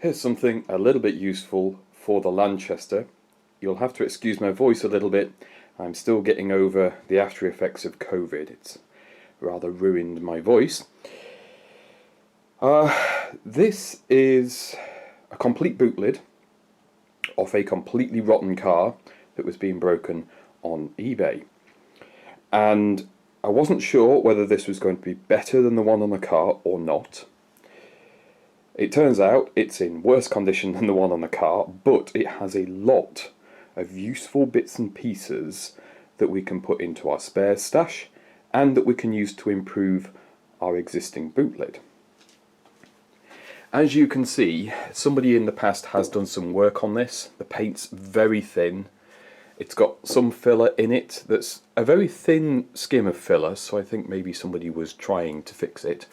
Here's something a little bit useful for the Lanchester. You'll have to excuse my voice a little bit. I'm still getting over the after effects of COVID. It's rather ruined my voice. This is a complete boot lid off a completely rotten car that was being broken on eBay. And I wasn't sure whether this was going to be better than the one on the car or not. It turns out it's in worse condition than the one on the car, but it has a lot of useful bits and pieces that we can put into our spare stash and that we can use to improve our existing boot lid. As you can see, somebody in the past has done some work on this. The paint's very thin. It's got some filler in it that's a very thin skim of filler, so I think maybe somebody was trying to fix it.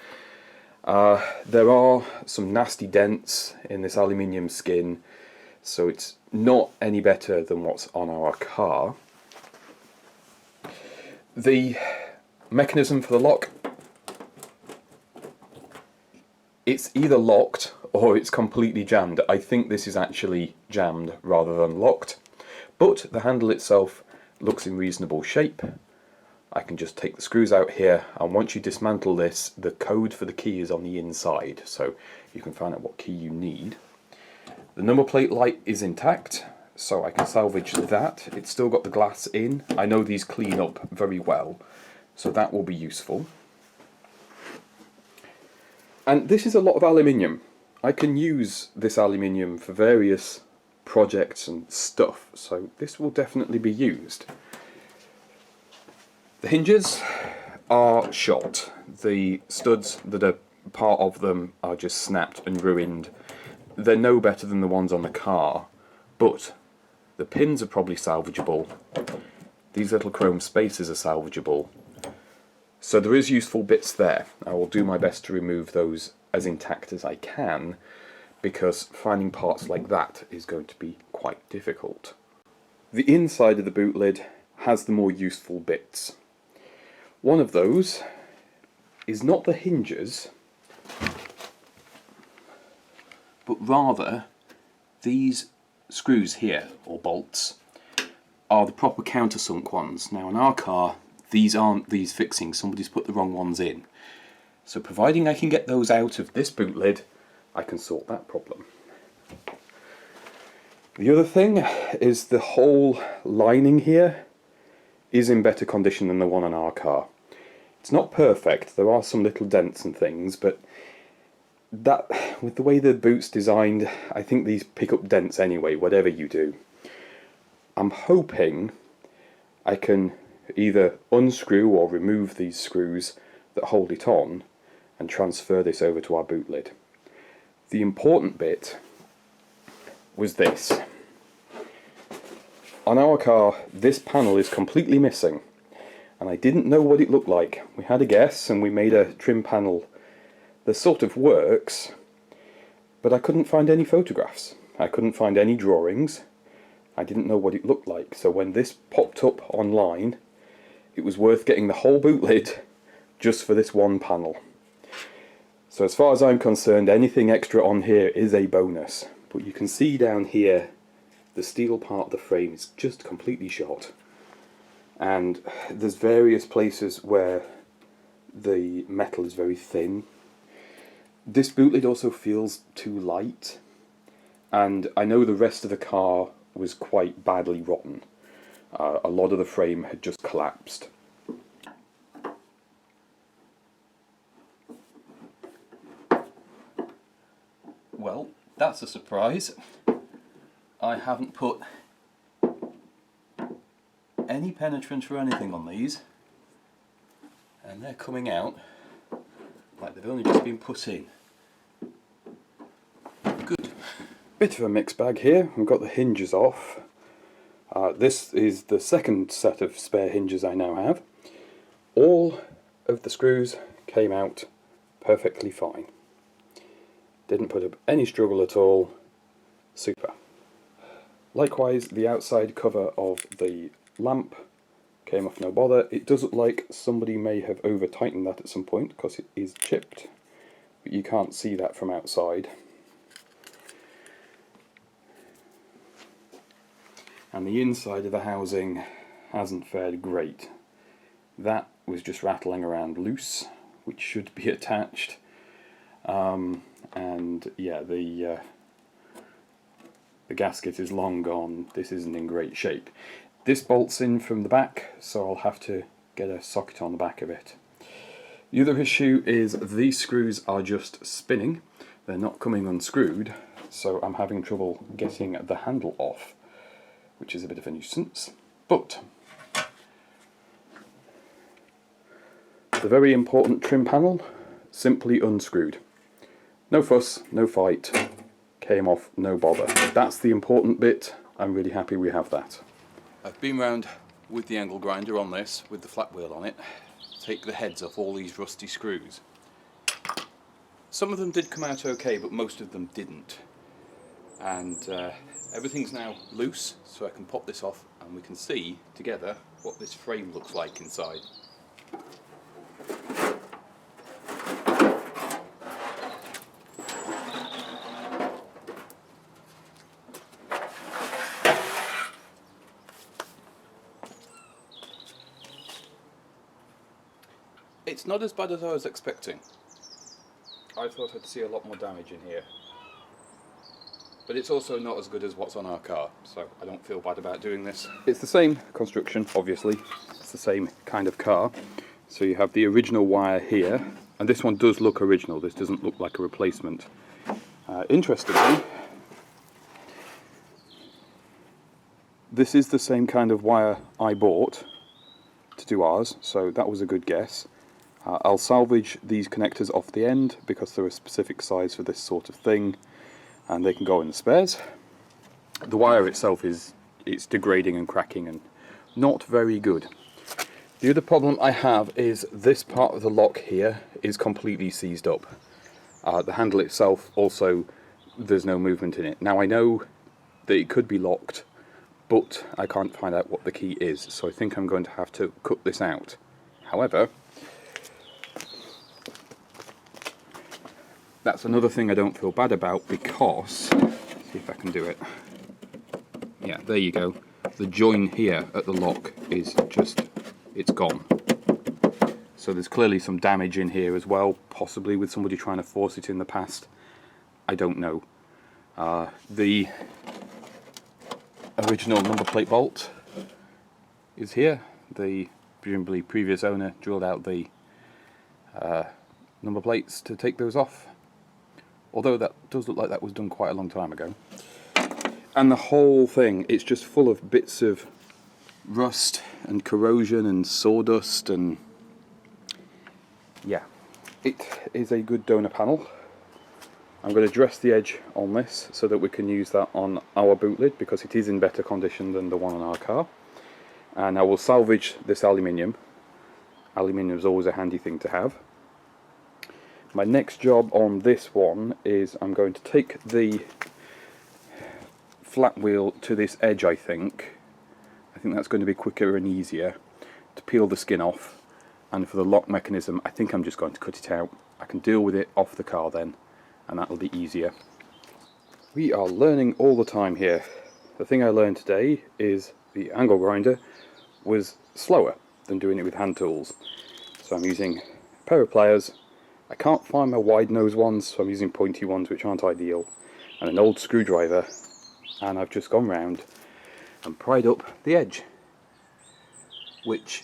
There are some nasty dents in this aluminium skin, so it's not any better than what's on our car. The mechanism for the lock, it's either locked or it's completely jammed. I think this is actually jammed rather than locked, but the handle itself looks in reasonable shape. I can just take the screws out here, and once you dismantle this, the code for the key is on the inside, so you can find out what key you need. The number plate light is intact, so I can salvage that. It's still got the glass in. I know these clean up very well, so that will be useful. And this is a lot of aluminium. I can use this aluminium for various projects and stuff, so this will definitely be used. The hinges are shot. The studs that are part of them are just snapped and ruined. They're no better than the ones on the car, but the pins are probably salvageable. These little chrome spaces are salvageable. So there is useful bits there. I will do my best to remove those as intact as I can, because finding parts like that is going to be quite difficult. The inside of the boot lid has the more useful bits. One of those is not the hinges, but rather these screws here, or bolts, are the proper countersunk ones. Now in our car, these aren't these fixings, somebody's put the wrong ones in. So providing I can get those out of this boot lid, I can sort that problem. The other thing is the whole lining here is in better condition than the one on our car. It's not perfect, there are some little dents and things, but that, with the way the boot's designed, I think these pick up dents anyway, whatever you do. I'm hoping I can either unscrew or remove these screws that hold it on and transfer this over to our boot lid. The important bit was this. On our car, this panel is completely missing, and I didn't know what it looked like. We had a guess and we made a trim panel that sort of works, but I couldn't find any photographs. I couldn't find any drawings. I didn't know what it looked like, so when this popped up online, it was worth getting the whole boot lid just for this one panel. So as far as I'm concerned, anything extra on here is a bonus. But you can see down here, the steel part of the frame is just completely shot. And there's various places where the metal is very thin. This boot lid also feels too light. And I know the rest of the car was quite badly rotten. A lot of the frame had just collapsed. Well, that's a surprise. I haven't put any penetrant or anything on these, and they're coming out like they've only just been put in. Good. Bit of a mixed bag here. We've got the hinges off. This is the second set of spare hinges I now have. All of the screws came out perfectly fine. Didn't put up any struggle at all. Super. Likewise, the outside cover of the lamp came off no bother. It does look like somebody may have over tightened that at some point because it is chipped, but you can't see that from outside. And the inside of the housing hasn't fared great. That was just rattling around loose, which should be attached. And yeah, the gasket is long gone. This isn't in great shape. This bolts in from the back, so I'll have to get a socket on the back of it. The other issue is these screws are just spinning. They're not coming unscrewed, so I'm having trouble getting the handle off, which is a bit of a nuisance. But the very important trim panel simply unscrewed. No fuss, no fight, came off, no bother. That's the important bit. I'm really happy we have that. I've been round with the angle grinder on this, with the flat wheel on it, take the heads off all these rusty screws. Some of them did come out okay, but most of them didn't. And everything's now loose, so I can pop this off and we can see together what this frame looks like inside. It's not as bad as I was expecting. I thought I'd see a lot more damage in here. But it's also not as good as what's on our car, so I don't feel bad about doing this. It's the same construction, obviously. It's the same kind of car. So you have the original wire here, and this one does look original. This doesn't look like a replacement. Interestingly, this is the same kind of wire I bought to do ours, so that was a good guess. I'll salvage these connectors off the end because they're a specific size for this sort of thing, and they can go in the spares. The wire itself it's degrading and cracking and not very good. The other problem I have is this part of the lock here is completely seized up. The handle itself also, there's no movement in it. Now I know that it could be locked, but I can't find out what the key is, so I think I'm going to have to cut this out. However, that's another thing I don't feel bad about because, let's see if I can do it. Yeah, there you go. The join here at the lock is just, it's gone. So there's clearly some damage in here as well, possibly with somebody trying to force it in the past. I don't know. The original number plate bolt is here. The presumably previous owner drilled out the number plates to take those off. Although that does look like that was done quite a long time ago. And the whole thing, it's just full of bits of rust and corrosion and sawdust, and yeah, it is a good donor panel. I'm going to dress the edge on this so that we can use that on our boot lid because it is in better condition than the one on our car. And I will salvage this aluminium. Aluminium is always a handy thing to have. My next job on this one is I'm going to take the flat wheel to this edge, I think. I think that's going to be quicker and easier to peel the skin off. And for the lock mechanism, I think I'm just going to cut it out. I can deal with it off the car then, and that'll be easier. We are learning all the time here. The thing I learned today is the angle grinder was slower than doing it with hand tools. So I'm using a pair of pliers. I can't find my wide nose ones, so I'm using pointy ones which aren't ideal, and an old screwdriver, and I've just gone round and pried up the edge, which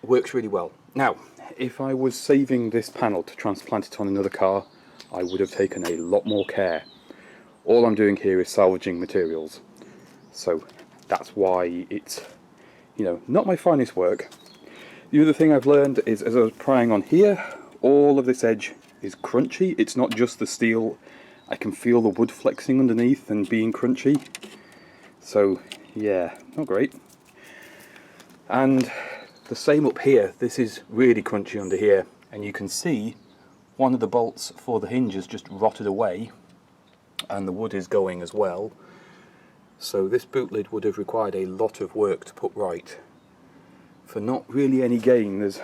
works really well. Now, if I was saving this panel to transplant it on another car, I would have taken a lot more care. All I'm doing here is salvaging materials, so that's why it's, you know, not my finest work. The other thing I've learned is, as I was prying on here, all of this edge is crunchy. It's not just the steel. I can feel the wood flexing underneath and being crunchy. So yeah, not great. And the same up here. This is really crunchy under here, and you can see one of the bolts for the hinges just rotted away, and the wood is going as well. So this boot lid would have required a lot of work to put right for not really any gain. There's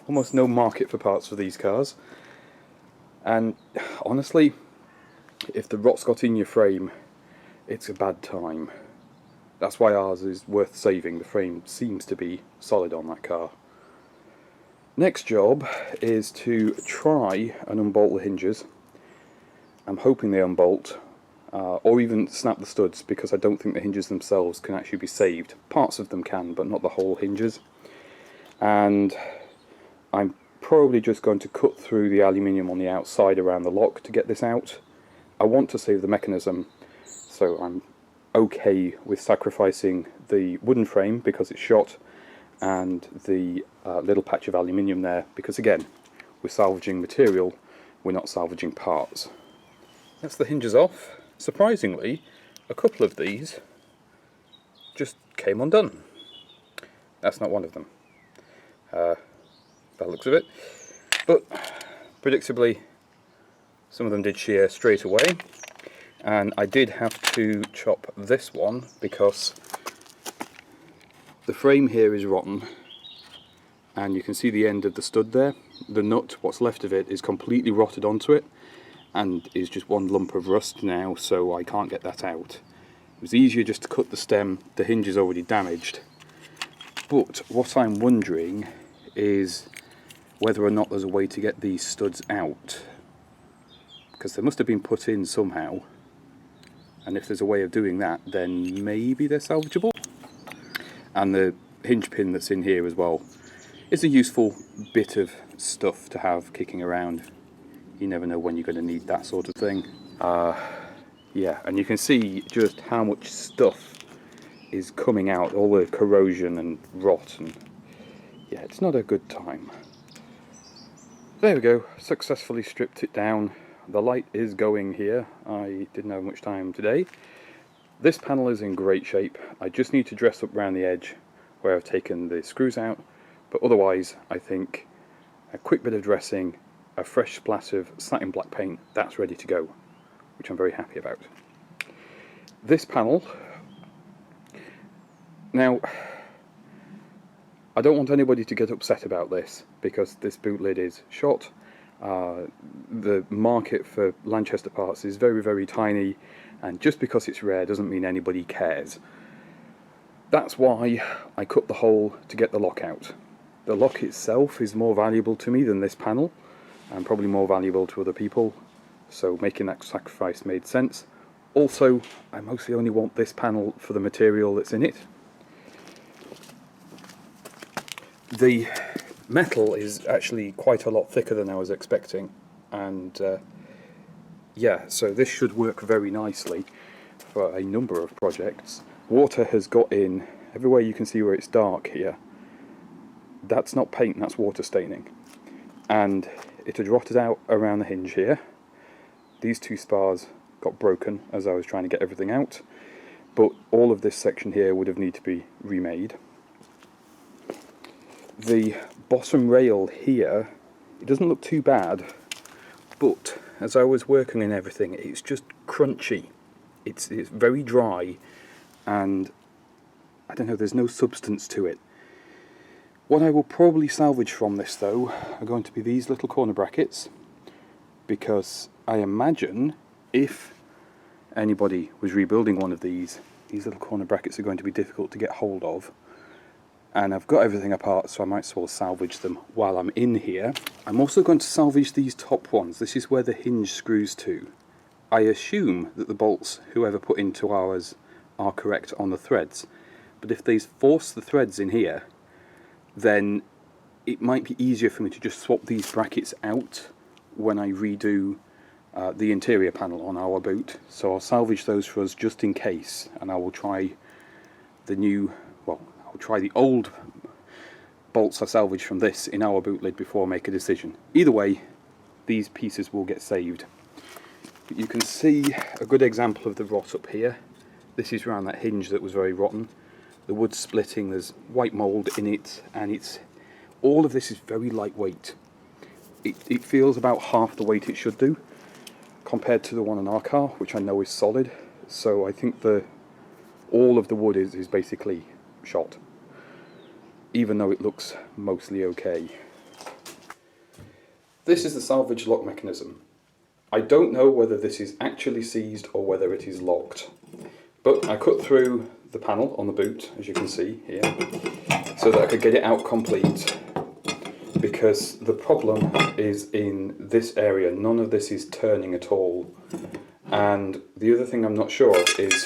almost no market for parts for these cars, and honestly, if the rot's got in your frame, it's a bad time. That's why ours is worth saving. The frame seems to be solid on that car. Next job is to try and unbolt the hinges. I'm hoping they unbolt, or even snap the studs, because I don't think the hinges themselves can actually be saved. Parts of them can, but not the whole hinges. And I'm probably just going to cut through the aluminium on the outside around the lock to get this out. I want to save the mechanism, so I'm okay with sacrificing the wooden frame because it's shot, and the little patch of aluminium there, because again, we're salvaging material, we're not salvaging parts. That's the hinges off. Surprisingly, a couple of these just came undone. That's not one of them. That looks of it. But predictably, some of them did shear straight away, and I did have to chop this one because the frame here is rotten, and you can see the end of the stud there. The nut, what's left of it, is completely rotted onto it and is just one lump of rust now, so I can't get that out. It was easier just to cut the stem. The hinge is already damaged. But what I'm wondering is whether or not there's a way to get these studs out, because they must have been put in somehow, and if there's a way of doing that, then maybe they're salvageable. And the hinge pin that's in here as well is a useful bit of stuff to have kicking around. You never know when you're going to need that sort of thing. Yeah, and you can see just how much stuff is coming out, all the corrosion and rot, and yeah, it's not a good time. There we go, successfully stripped it down. The light is going here. I didn't have much time today. This panel is in great shape. I just need to dress up around the edge where I've taken the screws out, but otherwise I think a quick bit of dressing, a fresh splash of satin black paint, that's ready to go, which I'm very happy about. This panel, now I don't want anybody to get upset about this because this boot lid is shot. The market for Lanchester parts is very, very tiny, and just because it's rare doesn't mean anybody cares. That's why I cut the hole to get the lock out. The lock itself is more valuable to me than this panel, and probably more valuable to other people, so making that sacrifice made sense. Also, I mostly only want this panel for the material that's in it. The metal is actually quite a lot thicker than I was expecting, and yeah, so this should work very nicely for a number of projects. Water has got in everywhere. You can see where it's dark here. That's not paint, that's water staining, and it had rotted out around the hinge here. These two spars got broken as I was trying to get everything out, but all of this section here would have needed to be remade. The bottom rail here, it doesn't look too bad, but as I was working on everything, it's just crunchy. It's very dry, and I don't know, there's no substance to it. What I will probably salvage from this though are going to be these little corner brackets, because I imagine if anybody was rebuilding one of these little corner brackets are going to be difficult to get hold of. And I've got everything apart, so I might as well salvage them while I'm in here. I'm also going to salvage these top ones. This is where the hinge screws to. I assume that the bolts whoever put into ours are correct on the threads, but if they force the threads in here, then it might be easier for me to just swap these brackets out when I redo the interior panel on our boot. So I'll salvage those for us just in case, and I will try the new, well, I'll try the old bolts I salvaged from this in our boot lid before I make a decision. Either way, these pieces will get saved. But you can see a good example of the rot up here. This is around that hinge that was very rotten. The wood's splitting, there's white mould in it, and all of this is very lightweight. It feels about half the weight it should do compared to the one in our car, which I know is solid. So I think all of the wood is basically shot, even though it looks mostly okay. This is the salvage lock mechanism. I don't know whether this is actually seized or whether it is locked, but I cut through the panel on the boot, as you can see here, so that I could get it out complete, because the problem is in this area. None of this is turning at all. And the other thing I'm not sure of is,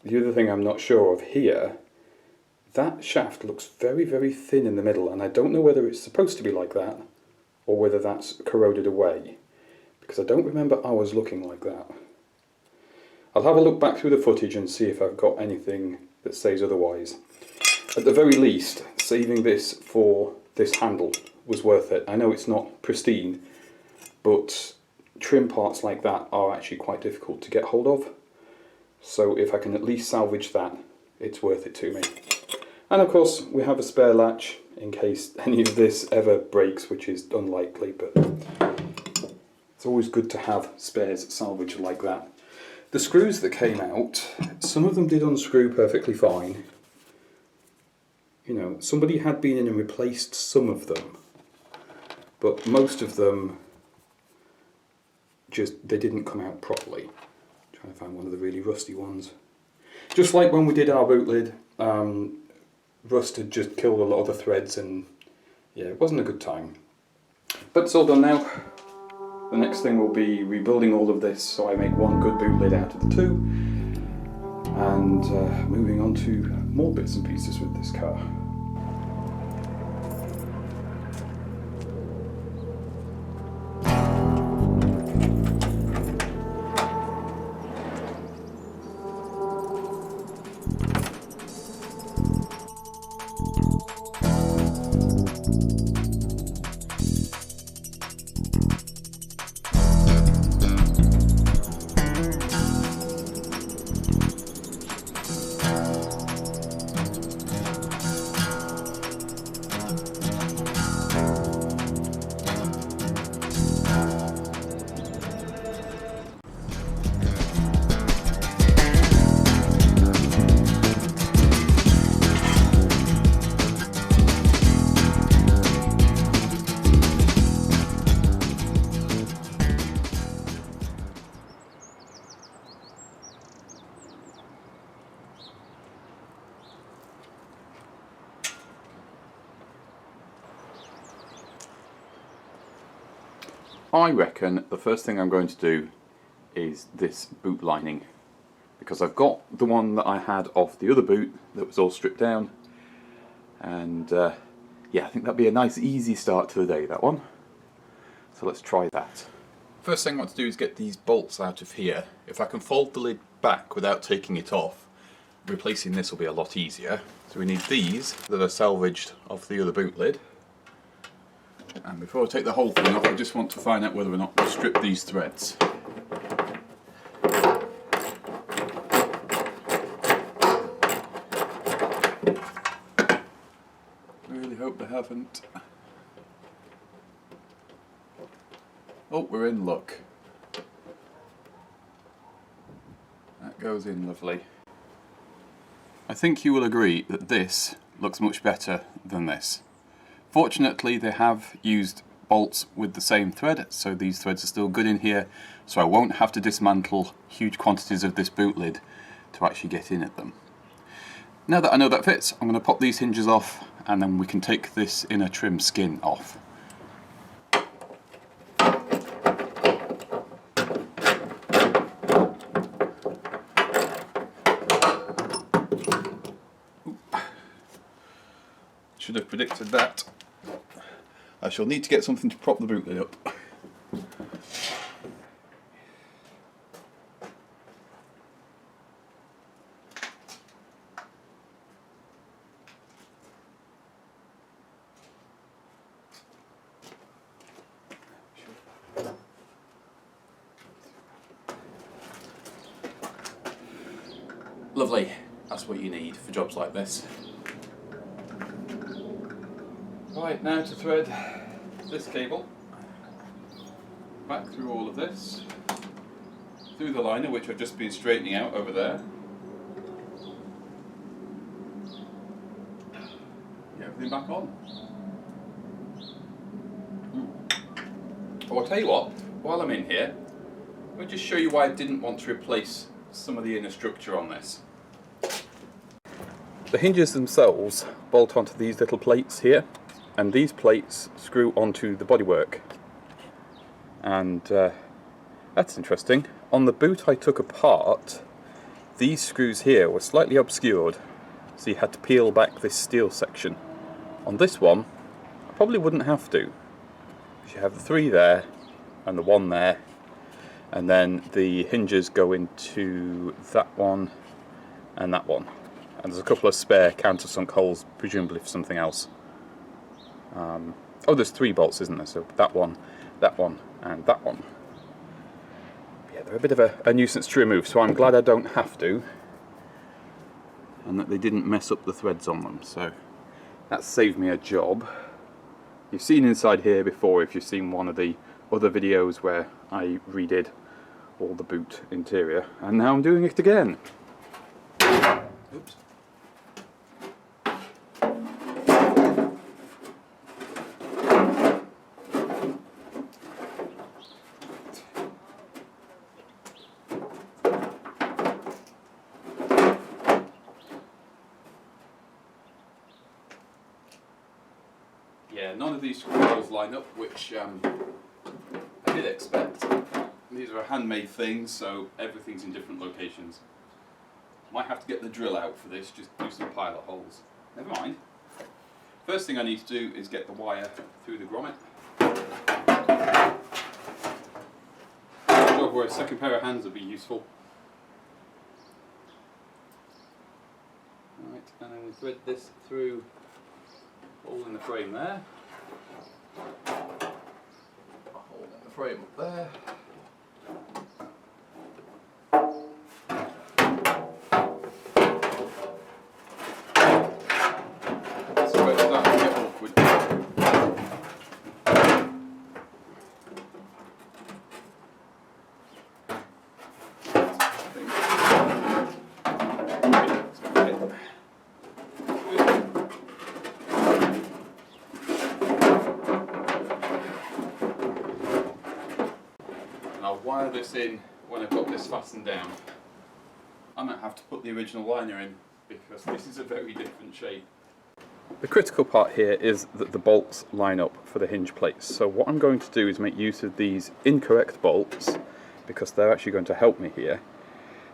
here, that shaft looks very, very thin in the middle, and I don't know whether it's supposed to be like that or whether that's corroded away, because I don't remember ours looking like that. I'll have a look back through the footage and see if I've got anything that says otherwise. At the very least, saving this for this handle was worth it. I know it's not pristine, but trim parts like that are actually quite difficult to get hold of. So if I can at least salvage that, it's worth it to me. And of course, we have a spare latch in case any of this ever breaks, which is unlikely, but it's always good to have spares salvaged like that. The screws that came out, some of them did unscrew perfectly fine. You know, somebody had been in and replaced some of them, but most of them they didn't come out properly. I'm trying to find one of the really rusty ones. Just like when we did our boot lid, rust had just killed a lot of the threads, and yeah, it wasn't a good time. But it's all done now. The next thing will be rebuilding all of this so I make one good boot lid out of the two, and moving on to more bits and pieces with this car. I reckon the first thing I'm going to do is this boot lining, because I've got the one that I had off the other boot that was all stripped down, and yeah, I think that'd be a nice easy start to the day, that one. So let's try that. First thing I want to do is get these bolts out of here. If I can fold the lid back without taking it off, replacing this will be a lot easier. So we need these that are salvaged off the other boot lid. And before I take the whole thing off, I just want to find out whether or not we've stripped these threads. Really hope they haven't. Oh, we're in luck. That goes in lovely. I think you will agree that this looks much better than this. Fortunately, they have used bolts with the same thread, so these threads are still good in here, so I won't have to dismantle huge quantities of this boot lid to actually get in at them. Now that I know that fits, I'm going to pop these hinges off, and then we can take this inner trim skin off. Should have predicted that. I shall need to get something to prop the boot lid up. Lovely, that's what you need for jobs like this. Right, now to thread this cable back through all of this, through the liner which I've just been straightening out over there. Get everything back on. Oh, I'll tell you what, while I'm in here, let me just show you why I didn't want to replace some of the inner structure on this. The hinges themselves bolt onto these little plates here, and these plates screw onto the bodywork. And that's interesting. On the boot I took apart, these screws here were slightly obscured, so you had to peel back this steel section. On this one, I probably wouldn't have to. You have the 3 there, and the 1 there, and then the hinges go into that one and that one. And there's a couple of spare countersunk holes, presumably for something else. Oh, there's 3 bolts, isn't there? So that one, and that one. Yeah, they're a bit of a nuisance to remove, so I'm glad I don't have to. And that they didn't mess up the threads on them, so that saved me a job. You've seen inside here before if you've seen one of the other videos where I redid all the boot interior, and now I'm doing it again. Oops. Yeah, none of these screw holes line up, which I did expect. These are handmade things, so everything's in different locations. Might have to get the drill out for this, just do some pilot holes. Never mind. First thing I need to do is get the wire through the grommet. Job where a second pair of hands would be useful. Right, and then we thread this through hole in the frame there. A hole in the frame up there. Wire this in when I've got this fastened down. I might have to put the original liner in because this is a very different shape. The critical part here is that the bolts line up for the hinge plates. So what I'm going to do is make use of these incorrect bolts because they're actually going to help me here.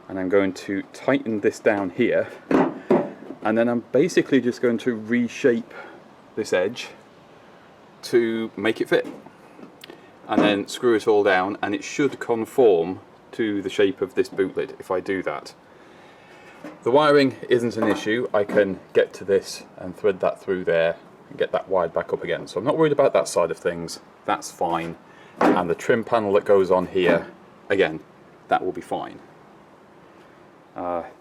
And I'm going to tighten this down here, and then I'm basically just going to reshape this edge to make it fit. And then screw it all down, and it should conform to the shape of this boot lid if I do that. The wiring isn't an issue. I can get to this and thread that through there and get that wired back up again. So I'm not worried about that side of things. That's fine. And the trim panel that goes on here, again, that will be fine.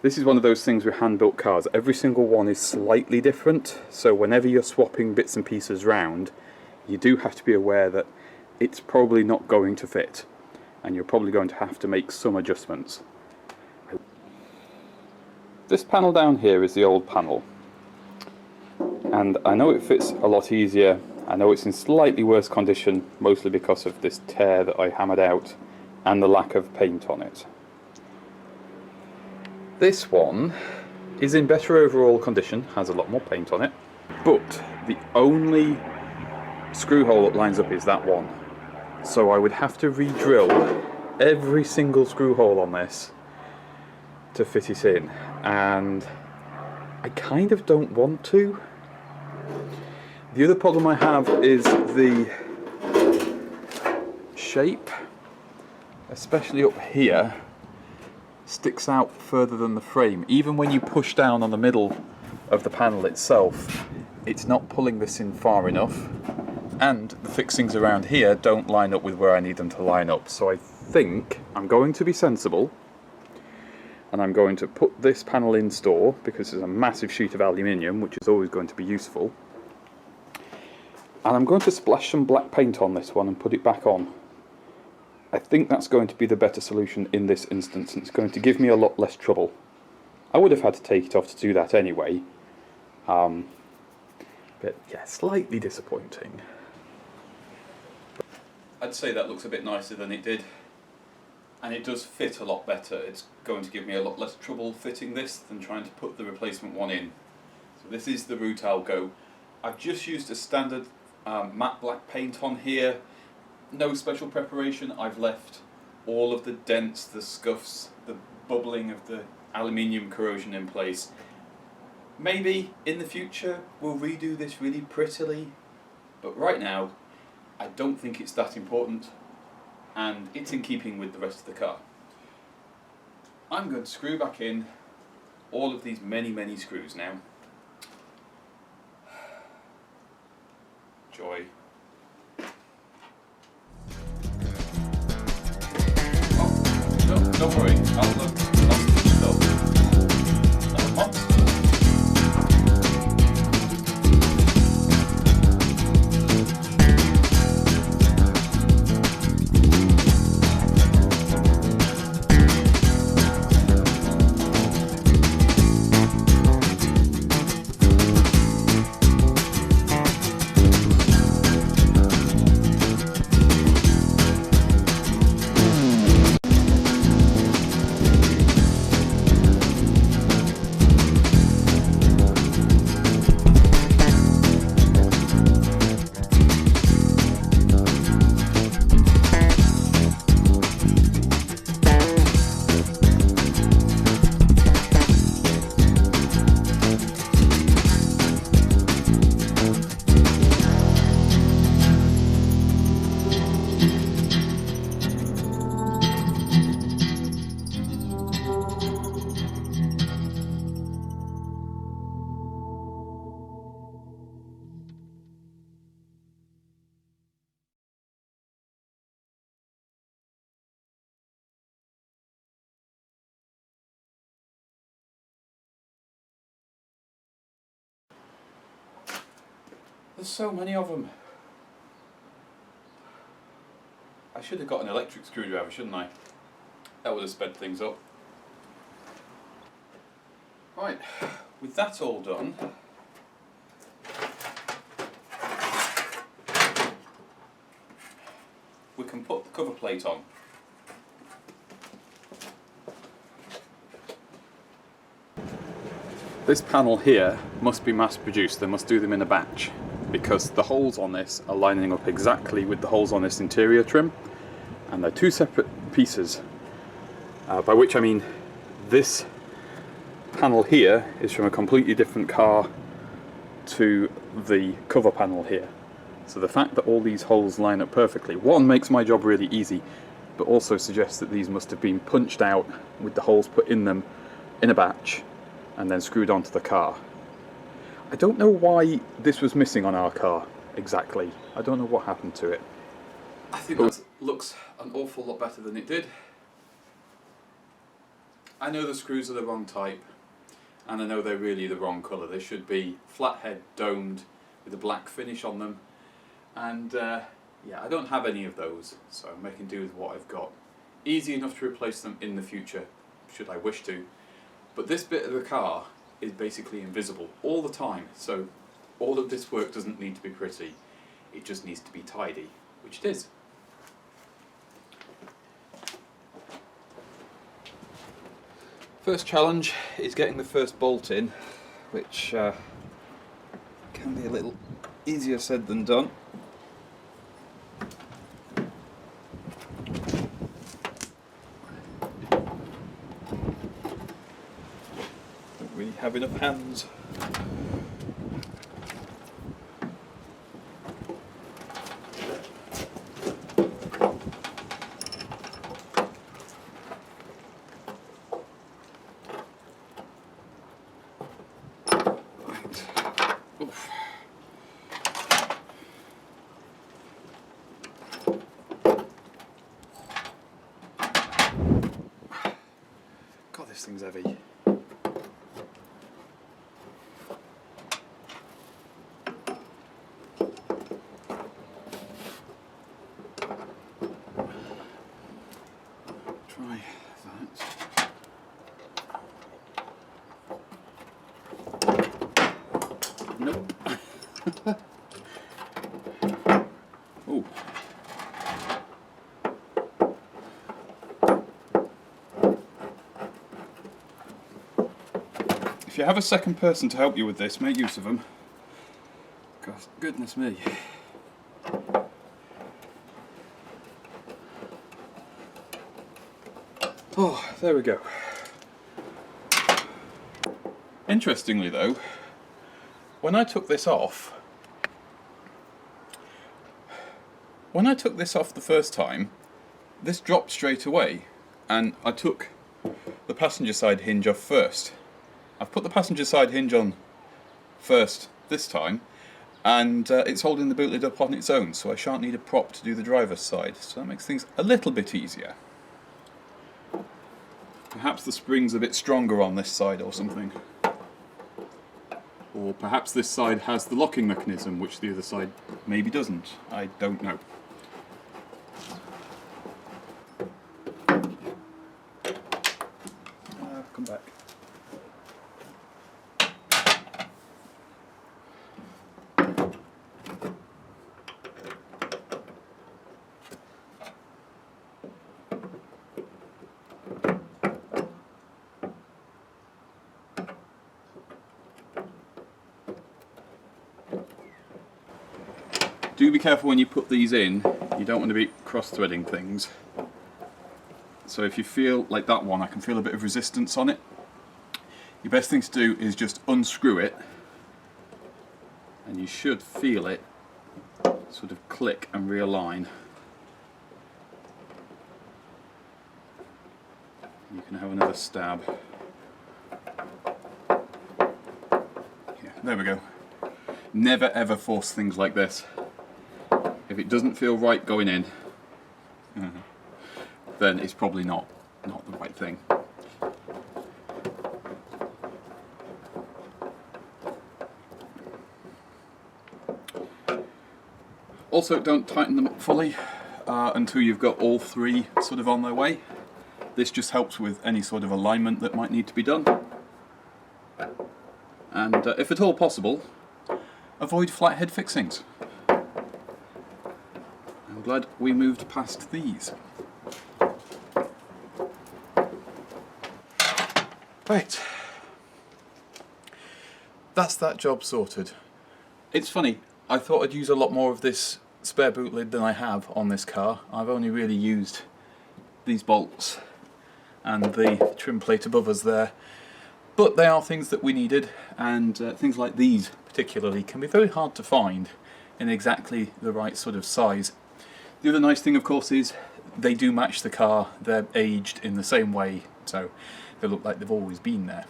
This is one of those things with hand-built cars. Every single one is slightly different. So whenever you're swapping bits and pieces round, you do have to be aware that it's probably not going to fit, and you're probably going to have to make some adjustments. This panel down here is the old panel, and I know it fits a lot easier. I know it's in slightly worse condition, mostly because of this tear that I hammered out and the lack of paint on it. This one is in better overall condition, has a lot more paint on it, but the only screw hole that lines up is that one. So I would have to re-drill every single screw hole on this to fit it in, and I kind of don't want to. The other problem I have is the shape, especially up here, sticks out further than the frame. Even when you push down on the middle of the panel itself, it's not pulling this in far enough. And the fixings around here don't line up with where I need them to line up. So I think I'm going to be sensible, and I'm going to put this panel in store because it's a massive sheet of aluminium, which is always going to be useful. And I'm going to splash some black paint on this one and put it back on. I think that's going to be the better solution in this instance, and it's going to give me a lot less trouble. I would have had to take it off to do that anyway. But yeah, slightly disappointing. I'd say that looks a bit nicer than it did and it does fit a lot better. It's going to give me a lot less trouble fitting this than trying to put the replacement one in. So this is the route I'll go. I've just used a standard matte black paint on here, no special preparation. I've left all of the dents, the scuffs, the bubbling of the aluminium corrosion in place. Maybe in the future we'll redo this really prettily, but right now I don't think it's that important, and it's in keeping with the rest of the car. I'm going to screw back in all of these many screws now. Joy. Oh, no, don't worry, I'll stitch it up. Not a monster. There's so many of them. I should have got an electric screwdriver, shouldn't I? That would have sped things up. Right, with that all done, we can put the cover plate on. This panel here must be mass produced. They must do them in a batch, because the holes on this are lining up exactly with the holes on this interior trim, and they're two separate pieces, by which I mean this panel here is from a completely different car to the cover panel here. So the fact that all these holes line up perfectly, one, makes my job really easy, but also suggests that these must have been punched out with the holes put in them in a batch and then screwed onto the car. I don't know why this was missing on our car exactly. I don't know what happened to it. I think that looks an awful lot better than it did. I know the screws are the wrong type, and I know they're really the wrong colour. They should be flathead domed with a black finish on them, and yeah, I don't have any of those, so I'm making do with what I've got. Easy enough to replace them in the future, should I wish to. But this bit of the car is basically invisible all the time, so all of this work doesn't need to be pretty, it just needs to be tidy, which it is. First challenge is getting the first bolt in, which can be a little easier said than done. We have enough hands. Oof. God, this thing's heavy. Try that. Nope. Ooh. if you have a second person to help you with this, make use of them. Gosh, goodness me. Oh, there we go. Interestingly though, when I took this off the first time, this dropped straight away, and I took the passenger side hinge off first. I've put the passenger side hinge on first this time, and it's holding the boot lid up on its own, so I shan't need a prop to do the driver's side, so that makes things a little bit easier. Perhaps the spring's a bit stronger on this side or something. Or perhaps this side has the locking mechanism, which the other side maybe doesn't. I don't know. Come back. Do be careful when you put these in, you don't want to be cross-threading things. So if you feel like that one, I can feel a bit of resistance on it. Your best thing to do is just unscrew it, and you should feel it sort of click and realign. You can have another stab. Yeah, there we go. Never ever force things like this. If it doesn't feel right going in, then it's probably not the right thing. Also, don't tighten them up fully until you've got all three sort of on their way. This just helps with any sort of alignment that might need to be done. And if at all possible, avoid flathead fixings. I'm glad we moved past these. Right, that's that job sorted. It's funny, I thought I'd use a lot more of this spare boot lid than I have on this car. I've only really used these bolts and the trim plate above us there, but they are things that we needed, and things like these particularly can be very hard to find in exactly the right sort of size. The other nice thing, of course, is they do match the car. They're aged in the same way, so they look like they've always been there.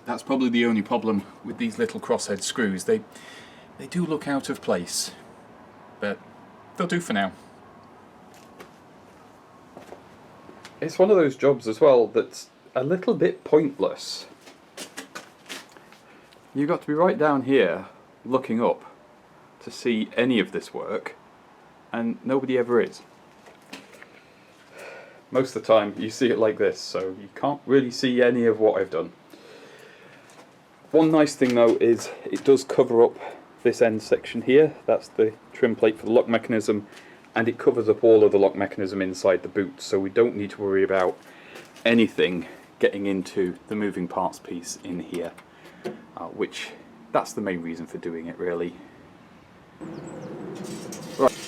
That's probably the only problem with these little crosshead screws. They do look out of place, but they'll do for now. It's one of those jobs as well that's a little bit pointless. You've got to be right down here looking up to see any of this work, and nobody ever is. Most of the time you see it like this, so you can't really see any of what I've done. One nice thing though is it does cover up this end section here. That's the trim plate for the lock mechanism, and it covers up all of the lock mechanism inside the boot, so we don't need to worry about anything getting into the moving parts piece in here, which that's the main reason for doing it really. Right.